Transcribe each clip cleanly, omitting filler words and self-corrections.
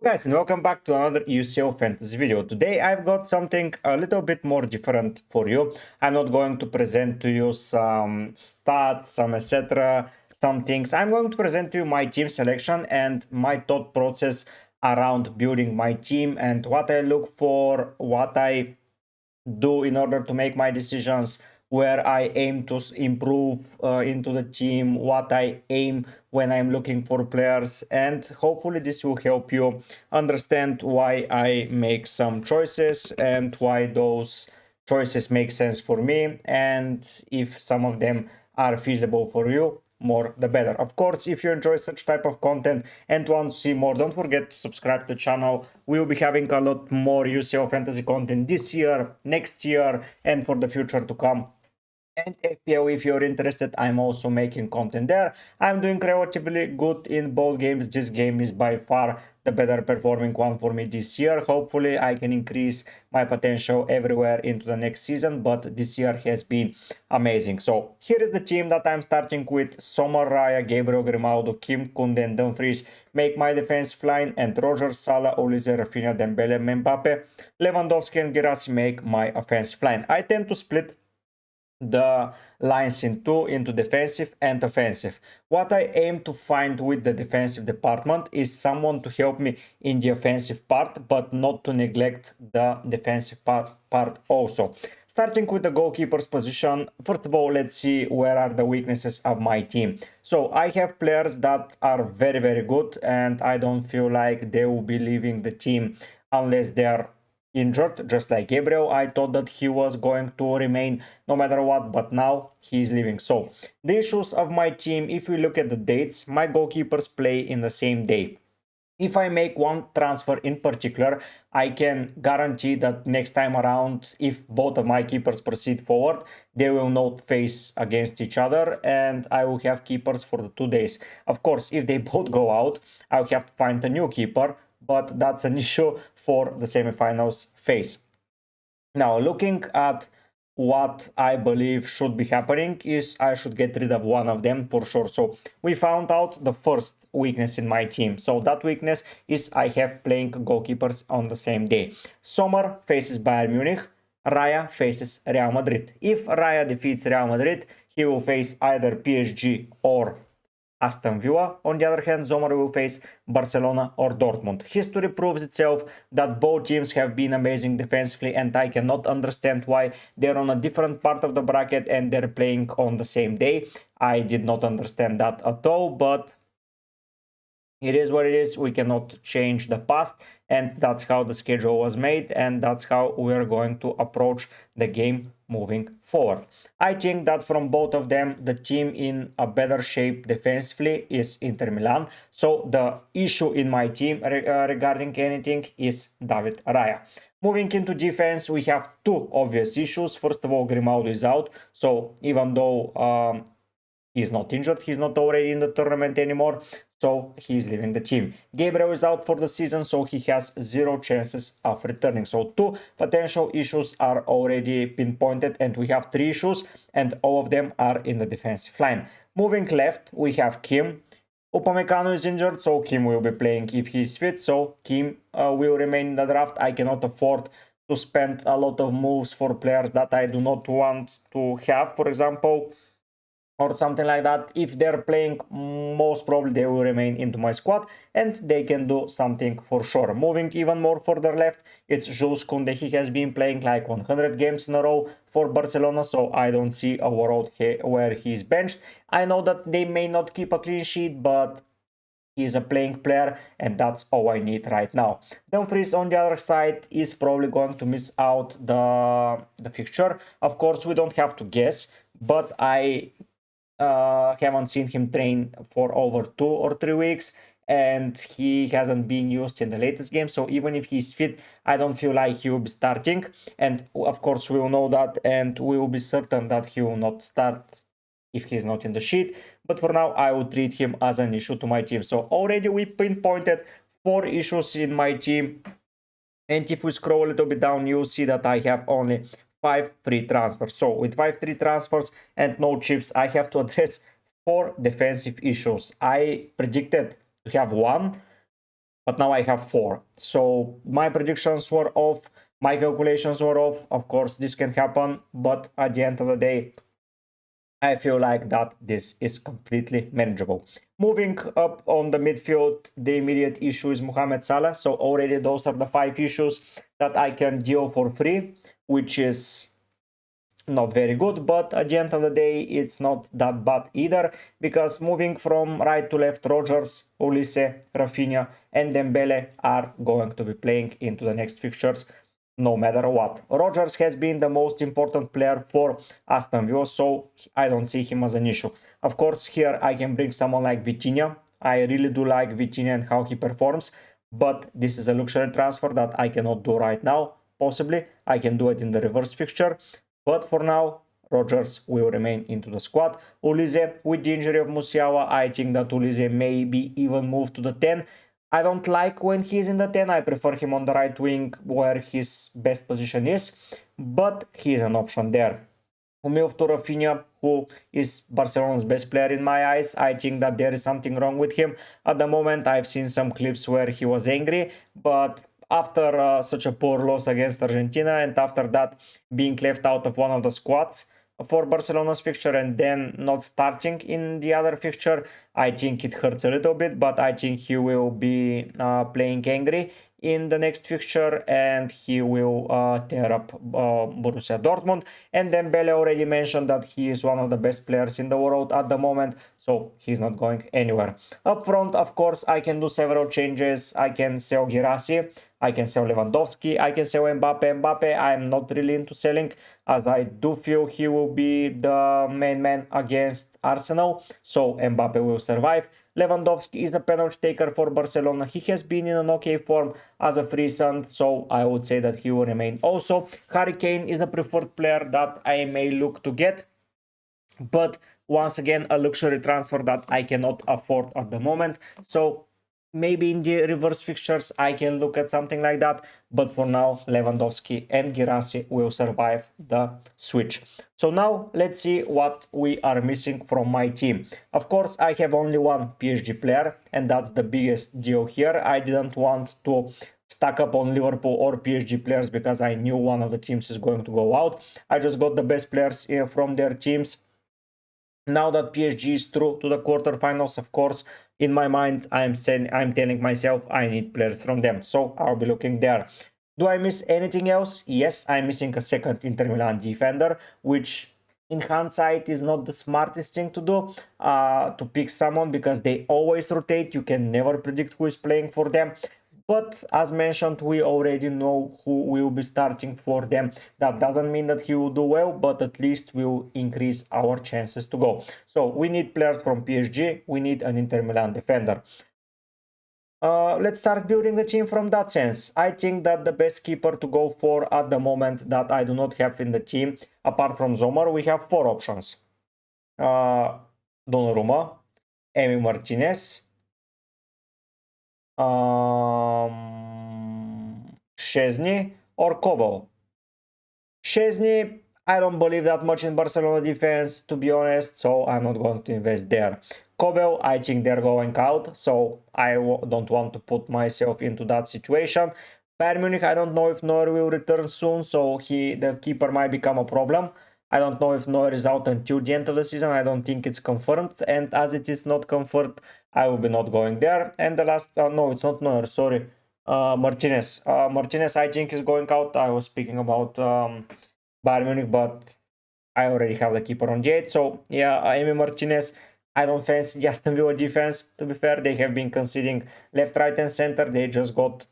Guys, and welcome back to another UCL Fantasy video. Today I've got something a little bit more different for you. I'm not going to present to you some stats, some etc, some things. I'm going to present to you my team selection and my thought process around building my team and what I look for, what I do in order to make my decisions, where I aim to improve into the team, what I aim when I'm looking for players, and hopefully this will help you understand why I make some choices and why those choices make sense for me, and if some of them are feasible for you, more the better. Of course, if you enjoy such type of content and want to see more, don't forget to subscribe to the channel. We will be having a lot more UCL Fantasy content this year, next year, and for the future to come. And FPL, if you're interested, I'm also making content there. I'm doing relatively good in both games. This game is by far the better performing one for me this year. Hopefully I can increase my potential everywhere into the next season, but this year has been amazing. So here is the team that I'm starting with: Sommer, Raya, Gabriel, Grimaldo, Kim, Kunde, and Dumfries make my defensive line, and Roger, Salah, Olise, Rafinha, Dembele, Mbappe, Lewandowski, and Guirassy make my offensive line. I tend to split the lines into defensive and offensive. What I aim to find with the defensive department is someone to help me in the offensive part, but not to neglect the defensive part also. Starting with the goalkeeper's position, first of all, let's see where are the weaknesses of my team. So I have players that are very good, and I don't feel like they will be leaving the team unless they are injured, just like Gabriel. I thought that he was going to remain no matter what, but now he's leaving. So the issues of my team, if we look at the dates, my goalkeepers play in the same day. If I make one transfer in particular, I can guarantee that next time around, if both of my keepers proceed forward, they will not face against each other, and I will have keepers for the 2 days. Of course, if they both go out, I'll have to find a new keeper, but that's an issue for the semifinals phase. Now, looking at what I believe should be happening is I should get rid of one of them for sure. So we found out the first weakness in my team. So that weakness is I have playing goalkeepers on the same day. Sommer faces Bayern Munich, Raya faces Real Madrid. If Raya defeats Real Madrid, he will face either PSG or Aston Villa. On the other hand, Sommer will face Barcelona or Dortmund. History proves itself that both teams have been amazing defensively, and I cannot understand why they're on a different part of the bracket and they're playing on the same day. I did not understand that at all, but it is what it is. We cannot change the past, and that's how the schedule was made, and that's how we're going to approach the game moving forward. I think that from both of them, the team in a better shape defensively is Inter Milan. So the issue in my team regarding anything is David Raya. Moving into defense, we have two obvious issues. First of all, Grimaldo is out. So even though he's not injured, he's not already in the tournament anymore, so he's leaving the team. Gabriel is out for the season, so he has 0 chances of returning. So 2 potential issues are already pinpointed, and we have 3 issues, and all of them are in the defensive line. Moving left, we have Kim. Upamecano is injured, so Kim will be playing if he's fit, so Kim will remain in the draft. I cannot afford to spend a lot of moves for players that I do not want to have, for example, or something like that. If they're playing, most probably they will remain into my squad and they can do something for sure. Moving even more further left, it's Jules Koundé. He has been playing like 100 games in a row for Barcelona, so I don't see a world where he's benched. I know that they may not keep a clean sheet, but he's a playing player, and that's all I need right now. Dumfries on the other side is probably going to miss out the fixture. Of course, we don't have to guess, but I haven't seen him train for over 2 or 3 weeks, and he hasn't been used in the latest game. So even if he's fit, I don't feel like he will be starting. And of course, we will know that, and we will be certain that he will not start if he's not in the sheet. But for now, I would treat him as an issue to my team. So already we pinpointed 4 issues in my team. And if we scroll a little bit down, you'll see that I have only 5 free transfers. So with 5 free transfers and no chips, I have to address 4 defensive issues. I predicted to have 1, but now I have 4. So my predictions were off, my calculations were off. Of course, this can happen, but at the end of the day, I feel like that this is completely manageable. Moving up on the midfield, the immediate issue is Mohamed Salah. So already those are the 5 issues that I can deal for free, which is not very good, but at the end of the day, it's not that bad either, because moving from right to left, Rodgers, Olise, Rafinha, and Dembele are going to be playing into the next fixtures no matter what. Rodgers has been the most important player for Aston Villa, so I don't see him as an issue. Of course, here I can bring someone like Vitinha. I really do like Vitinha and how he performs, but this is a luxury transfer that I cannot do right now. Possibly I can do it in the reverse fixture, but for now, Rodgers will remain into the squad. Olise, with the injury of Musiala, I think that Olise may be even moved to the 10. I don't like when he's in the 10. I prefer him on the right wing where his best position is, but he's an option there. We move to Rafinha, who is Barcelona's best player in my eyes. I think that there is something wrong with him. At the moment, I've seen some clips where he was angry, but after such a poor loss against Argentina, and after that being left out of one of the squads for Barcelona's fixture and then not starting in the other fixture, I think it hurts a little bit, but I think he will be playing angry in the next fixture and he will tear up Borussia Dortmund. And then Dembele already mentioned that he is one of the best players in the world at the moment, so he's not going anywhere. Up front, of course, I can do several changes. I can sell Girassi, I can sell Lewandowski, I can sell Mbappe. I'm not really into selling, as I do feel he will be the main man against Arsenal, so Mbappe will survive. Lewandowski is a penalty taker for Barcelona. He has been in an okay form as of recent, so I would say that he will remain also. Harry Kane is a preferred player that I may look to get, but once again, a luxury transfer that I cannot afford at the moment. So maybe in the reverse fixtures I can look at something like that, but for now Lewandowski and Girassi will survive the switch. So now let's see what we are missing from my team. Of course, I have only one PSG player, and that's the biggest deal here. I didn't want to stack up on Liverpool or PSG players because I knew one of the teams is going to go out. I just got the best players from their teams. Now that PSG is through to the quarterfinals, of course, in my mind, I'm telling myself I need players from them, so I'll be looking there. Do I miss anything else? Yes, I'm missing a second Inter Milan defender, which in hindsight is not the smartest thing to do, to pick someone, because they always rotate. You can never predict who is playing for them. But as mentioned, we already know who will be starting for them. That doesn't mean that he will do well, but at least will increase our chances to go. So we need players from PSG. We need an Inter Milan defender. Let's start building the team from that sense. I think that the best keeper to go for at the moment that I do not have in the team, apart from Zomer, we have 4 options. Donnarumma, Emi Martinez, Szczesny or Kobel. Szczesny, I don't believe that much in Barcelona defense, to be honest, so I'm not going to invest there. Kobel, I think they're going out, so I don't want to put myself into that situation. Bayern Munich, I don't know if Neuer will return soon, so the keeper might become a problem. I don't know if Neuer is out until the end of the season. I don't think it's confirmed, and as it is not confirmed, I will be not going there. And the last, no, it's not Neuer, sorry, Martinez. Martinez, I think, is going out. I was speaking about Bayern Munich, but I already have the keeper on Jade. So yeah, Emi Martinez, I don't fancy the Aston Villa defense. To be fair, they have been conceding left, right, and center. They just got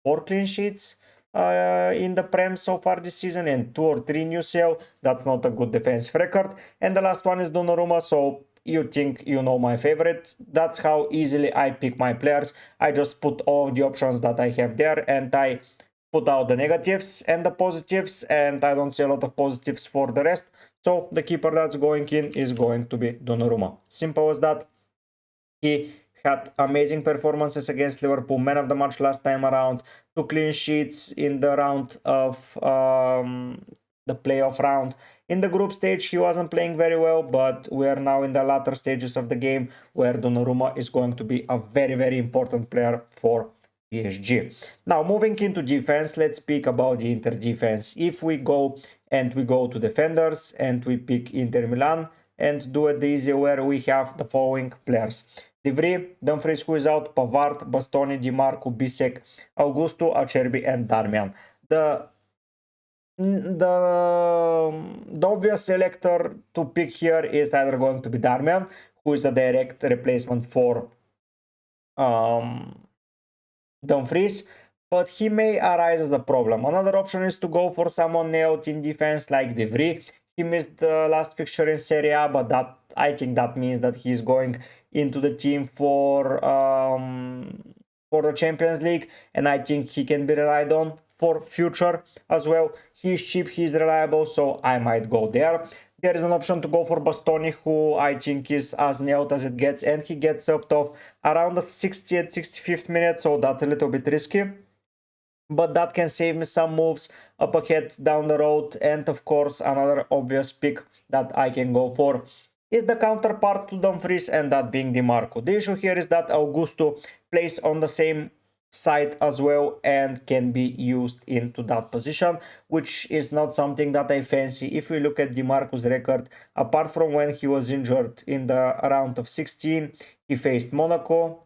4 clean sheets in the Prem so far this season, and 2 or 3 in UCL. That's not a good defensive record. And the last one is Donnarumma, so you think you know my favorite. That's how easily I pick my players. I just put all of the options that I have there, and I put out the negatives and the positives, and I don't see a lot of positives for the rest. So the keeper that's going in is going to be Donnarumma. Simple as that. He had amazing performances against Liverpool, man of the match last time around, 2 clean sheets in the round of the playoff round. In the group stage, he wasn't playing very well, but we are now in the latter stages of the game where Donnarumma is going to be a very, very important player for PSG. Now moving into defense, let's speak about the Inter defense. If we go to defenders and we pick Inter Milan and do it the easy where we have the following players: De Vrij, Dumfries who is out, Pavard, Bastoni, Di Marco, Bisek, Augusto, Acerbi and Darmian. The obvious selector to pick here is either going to be Darmian, who is a direct replacement for Dumfries, but he may arise as a problem. Another option is to go for someone nailed in defense like De Vrij. He missed the last fixture in Serie A, but I think that means that he's going into the team for the Champions League, and I think he can be relied on for future as well. He's cheap, he's reliable, so I might go there. There is an option to go for Bastoni, who I think is as nailed as it gets, and he gets subbed off around the 60th, 65th minute, so that's a little bit risky. But that can save me some moves up ahead down the road. And of course, another obvious pick that I can go for is the counterpart to Dumfries, and that being Di Marco. The issue here is that Augusto plays on the same side as well and can be used into that position, which is not something that I fancy. If we look at Di Marco's record, apart from when he was injured in the round of 16, he faced Monaco,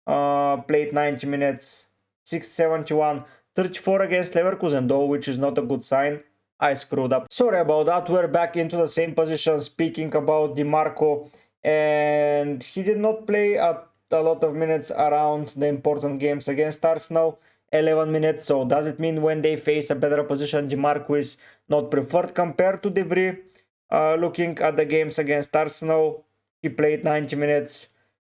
played 90 minutes, 671, 34 against Leverkusen though, which is not a good sign. I screwed up. Sorry about that. We're back into the same position speaking about Di Marco, and he did not play a lot of minutes around the important games against Arsenal, 11 minutes. So does it mean when they face a better opposition, Di Marco is not preferred compared to De Vrij? Looking at the games against Arsenal, he played 90 minutes.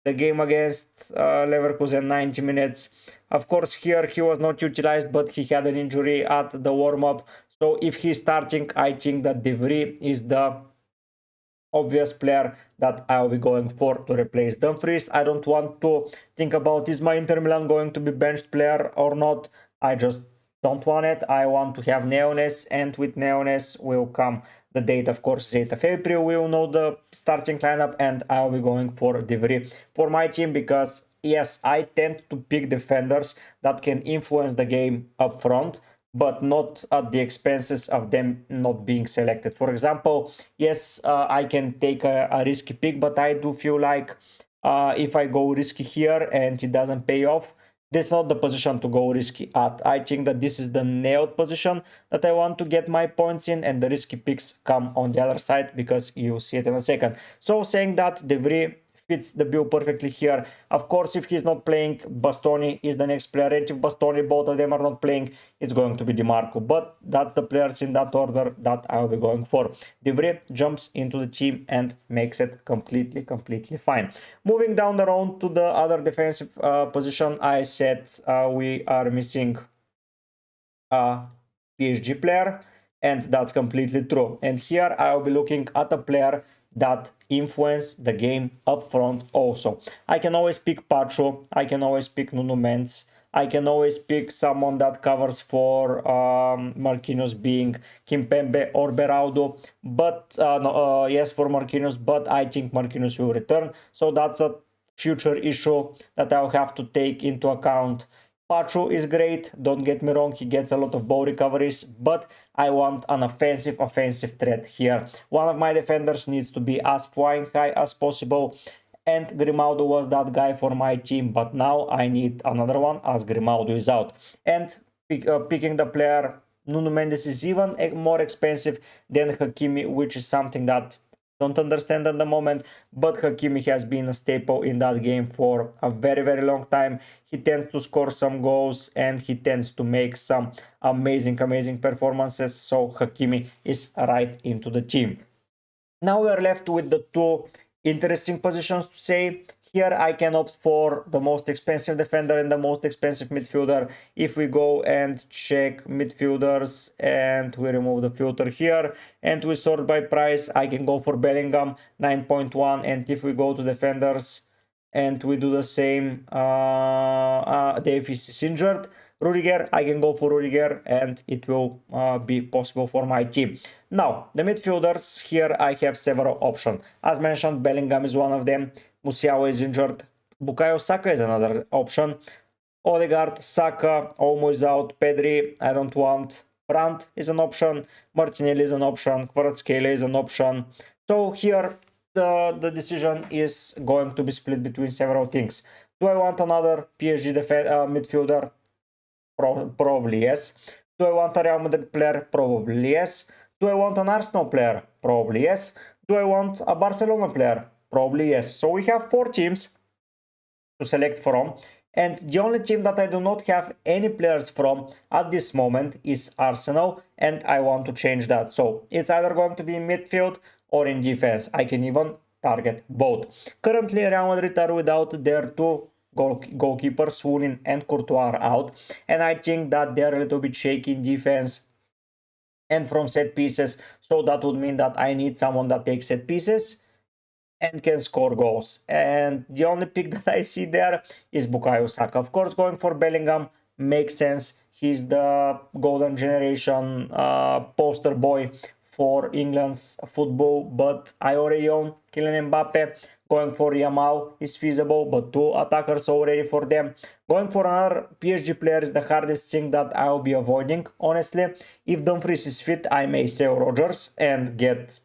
The game against Leverkusen, 90 minutes. Of course, here he was not utilized, but he had an injury at the warm-up. So if he's starting, I think that De Vrij is the obvious player that I'll be going for to replace Dumfries. I don't want to think about, is my Inter Milan going to be benched player or not? I just don't want it. I want to have Neones, and with Neones will come the date, of course, 8th of April. We will know the starting lineup, and I'll be going for De Vrij for my team because, yes, I tend to pick defenders that can influence the game up front, but not at the expenses of them not being selected. For example, yes, I can take a risky pick, but I do feel like if I go risky here and it doesn't pay off, this is not the position to go risky at. I think that this is the nailed position that I want to get my points in, and the risky picks come on the other side because you'll see it in a second. So saying that, De Vrij fits the bill perfectly here. Of course, if he's not playing, Bastoni is the next player. And if Bastoni, both of them are not playing, it's going to be Di Marco. But that's the players in that order that I'll be going for. De Vrij jumps into the team and makes it completely fine. Moving down the road to the other defensive position, I said we are missing a PSG player, and that's completely true. And here I'll be looking at a player that influence the game up front also. I can always pick Pacho, I can always pick Nuno Mendes, I can always pick someone that covers for Marquinhos, being Kimpembe or Beraldo, but yes, for Marquinhos, but I think Marquinhos will return, so that's a future issue that I'll have to take into account. Pacho is great, don't get me wrong, he gets a lot of ball recoveries, but I want an offensive threat here. One of my defenders needs to be as flying high as possible, and Grimaldo was that guy for my team, but now I need another one as Grimaldo is out. And picking the player, Nuno Mendes is even more expensive than Hakimi, which is something that don't understand at the moment, but Hakimi has been a staple in that game for a very long time. He tends to score some goals and he tends to make some amazing performances, so Hakimi is right into the team. Now we are left with the two interesting positions to say. Here I can opt for the most expensive defender and the most expensive midfielder. If we go and check midfielders and we remove the filter here and we sort by price, I can go for Bellingham, 9.1. And if we go to defenders and we do the same, Davies is injured, Rudiger, I can go for Rudiger and it will be possible for my team. Now, the midfielders, here I have several options. As mentioned, Bellingham is one of them. Musiala is injured. Bukayo Saka is another option. Odegaard, Saka, Olmo is out, Pedri, I don't want. Brandt is an option, Martinelli is an option, Kvaratskhelia is an option. So here the decision is going to be split between several things. Do I want another PSG midfielder? Probably yes. Do I want a Real Madrid player? Probably yes. Do I want an Arsenal player? Probably yes. Do I want a Barcelona player? Probably yes. So we have 4 teams to select from, and the only team that I do not have any players from at this moment is Arsenal, and I want to change that. So it's either going to be in midfield or in defense. I can even target both. Currently Real Madrid are without their 2 goalkeepers, Hunin and Courtois, are out, and I think that they're a little bit shaky in defense and from set pieces, so that would mean that I need someone that takes set pieces and can score goals. And the only pick that I see there is Bukayo Saka. Of course, going for Bellingham makes sense. He's the golden generation poster boy for England's football, but I already own Kylian Mbappe. Going for Yamal is feasible, but 2 attackers already for them. Going for another PSG player is the hardest thing that I'll be avoiding, honestly. If Dumfries is fit, I may sell Rodgers and get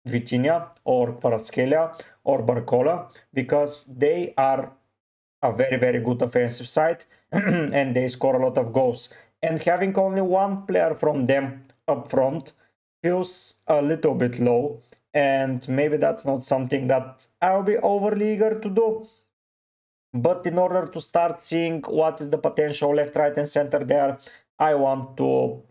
Vitinha or Kvaratskhelia or Barcola, because they are a very, very good offensive side and they score a lot of goals. And having only 1 player from them up front feels a little bit low, and maybe that's not something that I'll be overly eager to do. But in order to start seeing what is the potential left, right and center there, I want to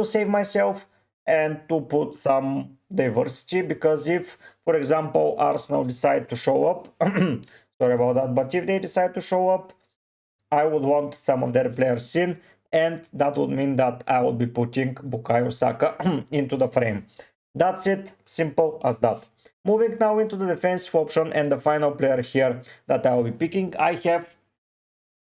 save myself and to put some diversity, because if, for example, Arsenal decide to show up, sorry about that, but if they decide to show up, I would want some of their players in, and that would mean that I would be putting Bukayo Saka into the frame. That's it, simple as that. Moving now into the defensive option and the final player here that I will be picking, I have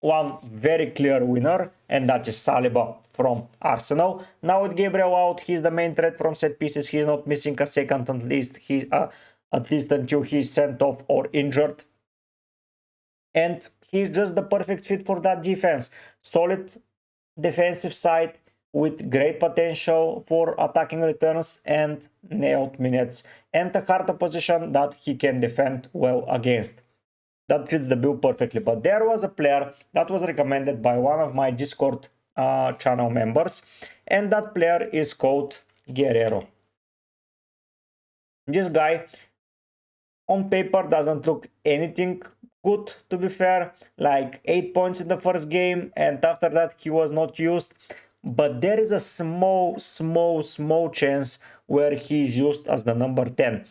one very clear winner, and that is Saliba from Arsenal. Now with Gabriel out, he's the main threat from set pieces. He's not missing a second at least until he's sent off or injured. And he's just the perfect fit for that defense. Solid defensive side with great potential for attacking returns and nailed minutes, and a harder position that he can defend well against. That fits the bill perfectly. But there was a player that was recommended by one of my Discord channel members, and that player is called Guerrero. This guy on paper doesn't look anything good, to be fair, like 8 points in the first game, and after that he was not used. But there is a small chance where he is used as the number 10.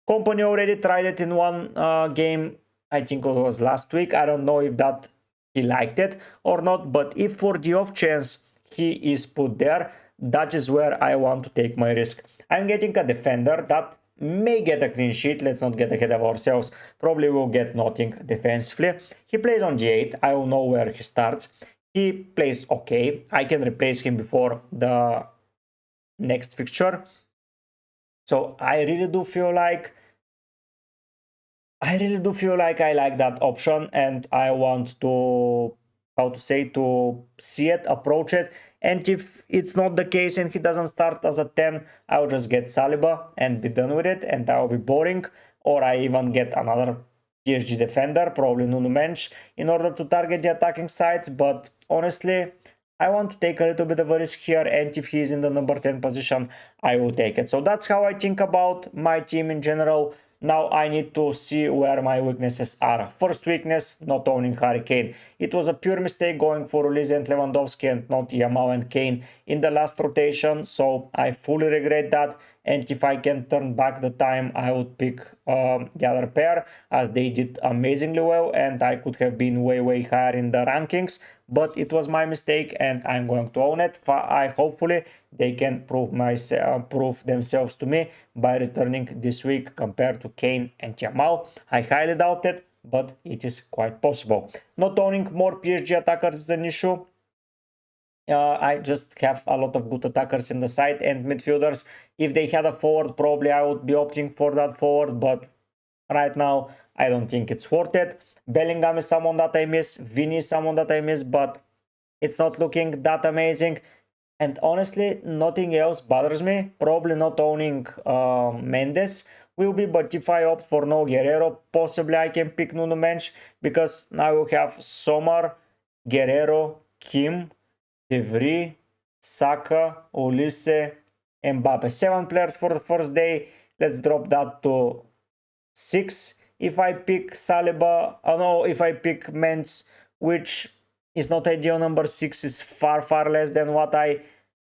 Company already tried it in one game, I think it was last week. I don't know if that he liked it or not, but if for the off chance he is put there, that is where I want to take my risk. I'm getting a defender that may get a clean sheet. Let's not get ahead of ourselves. Probably will get nothing defensively. He plays on G8. I will know where he starts. He plays okay. I can replace him before the next fixture. So I really do feel like I like that option, and I want to, to see it, approach it. And if it's not the case and he doesn't start as a 10, I'll just get Saliba and be done with it, and I'll be boring. Or I even get another PSG defender, probably Nuno Mensch, in order to target the attacking sides. But honestly, I want to take a little bit of a risk here, and if he's in the number 10 position, I will take it. So that's how I think about my team in general. Now I need to see where my weaknesses are. First weakness, not owning Harry Kane. It was a pure mistake going for Ulise and Lewandowski and not Yamal and Kane in the last rotation, so I fully regret that. And if I can turn back the time, I would pick the other pair, as they did amazingly well, and I could have been way higher in the rankings. But it was my mistake, and I'm going to own it. Hopefully they can prove themselves to me by returning this week compared to Kane and Yamal. I highly doubt it, but it is quite possible. Not owning more PSG attackers is an issue. I just have a lot of good attackers in the side and midfielders. If they had a forward, probably I would be opting for that forward, but right now I don't think it's worth it. Bellingham is someone that I miss, Vini is someone that I miss, but it's not looking that amazing. And honestly, nothing else bothers me. Probably not owning Mendes will be, but if I opt for no Guerrero, possibly I can pick Nuno Mensch, because now we'll have Somar, Guerrero, Kim, De Vrij, Saka, Olise, Mbappe. 7 players for the first day. Let's drop that to 6. If I pick Saliba, no, if I pick Menz, which is not ideal, number 6 is far less than what I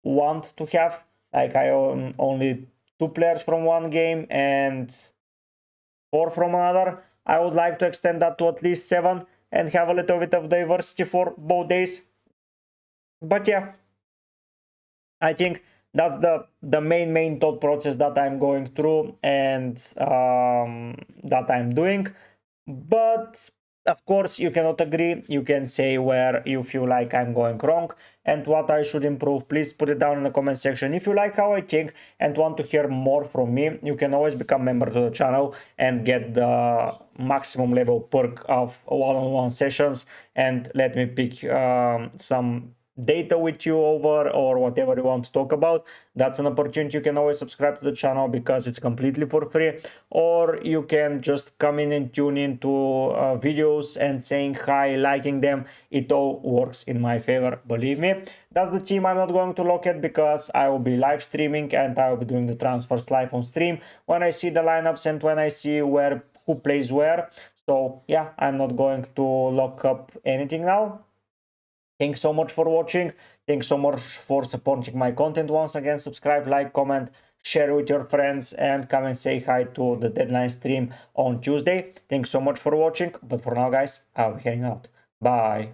want to have. Like, I own only 2 players from one game and 4 from another. I would like to extend that to at least 7 and have a little bit of diversity for both days. But yeah, I think that's the main thought process that I'm going through and that I'm doing. But of course, you cannot agree. You can say where you feel like I'm going wrong and what I should improve. Please put it down in the comment section. If you like how I think and want to hear more from me, you can always become a member to the channel and get the maximum level perk of one-on-one sessions and let me pick some data with you over or whatever you want to talk about. That's an opportunity. You can always subscribe to the channel because it's completely for free, or you can just come in and tune into videos and saying hi, liking them. It all works in my favor, believe me. That's the team I'm not going to look at because I will be live streaming and I will be doing the transfers live on stream when I see the lineups and when I see who plays where. So yeah, I'm not going to lock up anything now. Thanks so much for watching. Thanks so much for supporting my content. Once again, subscribe, like, comment, share with your friends, and come and say hi to the deadline stream on Tuesday. Thanks so much for watching. But for now, guys, I'll be heading out. Bye.